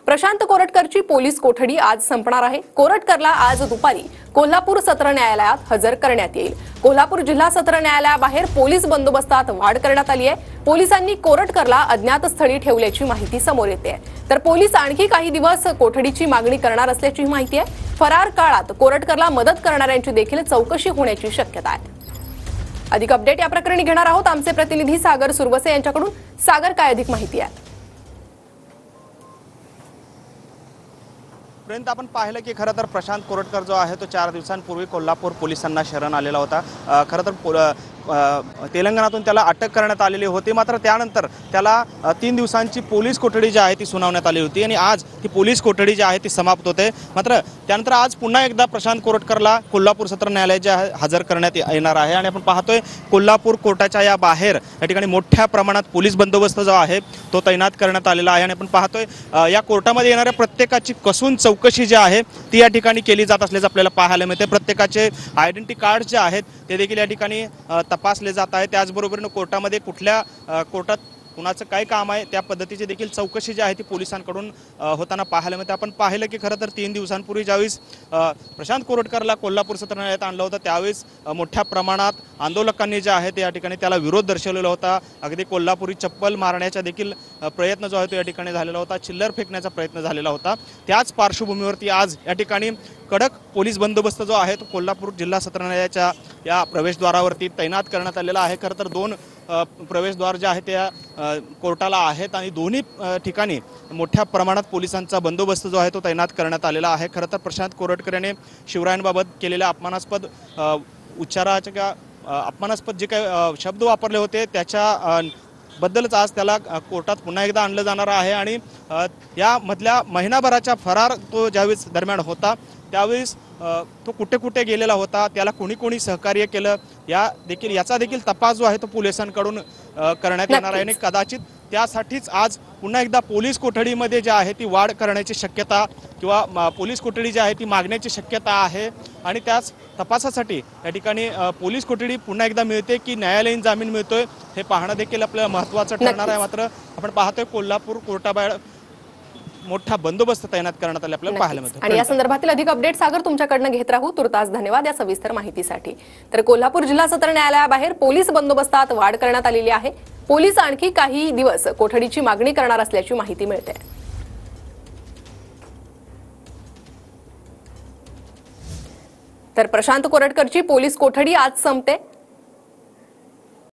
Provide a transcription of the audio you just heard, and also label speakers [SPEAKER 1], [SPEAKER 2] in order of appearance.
[SPEAKER 1] Prashant कोरटकरची police कोठडी आज संपणार आहे। कोरटकरला आज दुपारी कोल्हापूर सत्र न्यायालयात हजर करण्यात येईल। कोल्हापूर जिल्हा सत्र न्यायालयाबाहेर पोलीस बंदोबस्तात वाढ करण्यात आली आहे। पोलिसांनी कोरटकरला अज्ञात स्थळी ठेवल्याची माहिती समोर येते आहे। तर पोलीस आणखी काही दिवस कोठडीची मागणी करणार असल्याची माहिती आहे। फरार काळात कोरटकरला मदत करणाऱ्यांची देखील चौकशी होण्याची शक्यता आहे। अधिक अपडेट या प्रकरणी घेणार आहोत आमचे प्रतिनिधी सागर सुरवसे यांच्याकडून। सागर, काय अधिक माहिती आहे?
[SPEAKER 2] पर्यंत आपण पाहिलं की खरं तर प्रशांत कोरटकर जो आहे तो 4 दिवसांपूर्वी कोल्हापूर पोलिसांना शरण आलेला होता। खरं तर तेलंगणातून त्याला अटक करण्यात आलेली होती, मात्र त्यानंतर त्याला 3 दिवसांची पोलीस कोठडी जी आहे ती सुनावण्यात आली होती आणि आज ती पोलीस कोठडी जी आहे ती समाप्त होते। मात्र त्यानंतर आज पुन्हा एकदा प्रशांत कोरटकरला कोल्हापूर सत्र न्यायालयात जे हजर करण्यात येणार आहे आणि आपण पाहतोय कोल्हापूर कोर्टाच्या या बाहेर या ठिकाणी मोठ्या प्रमाणात पोलीस बंदोबस्त जो आहे तो तैनात करण्यात आलेला आहे आणि आपण पाहतोय या कोर्टामध्ये येणाऱ्या प्रत्येकाची कसून चौकशी जी आहे ती या ठिकाणी केली जात असल्याचं आपल्याला पाहायला मिळते। प्रत्येकाचे आयडेंटिटी कार्ड जे आहेत ते देखील या ठिकाणी तपासले जात आहे। त्याचबरोबर कोर्टामध्ये कुठल्या कोर्टात कुणाचं काय काम आहे त्या पद्धतीची देखील चौकशी जी आहे ती पोलिसांकडून होताना पाहायला मिळते। आपण पाहिलं की खरं तर 3 दिवसांपूर्वी ज्यावेळेस प्रशांत कोरटकरला कोल्हापूर सत्र न्यायालयात आणलं होतं त्यावेळेस मोठ्या प्रमाणात आंदोलकांनी जे आहे ते या ठिकाणी त्याला विरोध दर्शवलेला होता। अगदी कोल्हापुरी चप्पल मारण्याचा देखील प्रयत्न जो आहे तो या ठिकाणी झालेला होता, चिल्लर फेकण्याचा प्रयत्न झालेला होता। त्याच पार्श्वभूमीवरती आज या ठिकाणी कडक पोलीस बंदोबस्त जो आहे तो कोल्हापूर जिल्हा सत्र न्यायालयाच्या या प्रवेशद्वारावरती तैनात करण्यात आलेला आहे। खरं तर 2 प्रवेशद्वार जे आहे त्या कोर्टाला आहेत आणि दोन्ही ठिकाणी मोठ्या प्रमाणात पोलिसांचा बंदोबस्त जो आहे तो तैनात करण्यात आलेला आहे। खरं तर प्रशांत कोरटकर याने शिवरायांबाबत केलेल्या अपमानास्पद उच्चाराच्या किंवा अपमानास्पद जे काही शब्द वापरले होते त्याच्या बद्दलच आज त्याला कोर्टात पुन्हा एकदा आणलं जाणार आहे आणि यामधल्या महिनाभराच्या फरार तो ज्यावेळेस दरम्यान होता त्यावेळेस तो कुठे कुठे गेलेला होता, त्याला कोणी कोणी सहकार्य केलं याचा देखील तपास जो आहे तो पोलिसांकडून करण्यात येणार आहे आणि कदाचित त्यासाठीच आज पुन्हा एकदा पोलीस कोठडीमध्ये जे आहे ती वाढ करण्याची शक्यता किंवा पोलीस कोठडी जी आहे ती मागण्याची शक्यता आहे आणि त्याच तपासासाठी या ठिकाणी पोलीस कोठडी पुन्हा एकदा मिळते की न्यायालयीन जामीन मिळतोय हे पाहणं देखील आपल्याला महत्त्वाचं ठरणार आहे। मात्र आपण पाहतोय कोल्हापूर कोर्टाबाहेर मोठा बंदोबस्त तैनात करण्यात आले आपल्याला पाहायला मिळतो।
[SPEAKER 1] आणि या संदर्भातील अधिक अपडेट सागर तुमच्याकडनं घेत राहू। तुर्तास धन्यवाद या सविस्तर माहितीसाठी। तर कोल्हापूर जिल्हा सत्र न्यायालयाबाहेर पोलीस बंदोबस्तात वाढ करण्यात आलेली आहे। पोलीस आणखी काही दिवस कोठडीची मागणी करणार असल्याची माहिती मिळते। तर प्रशांत कोरटकरची पोलीस कोठडी आज संपते।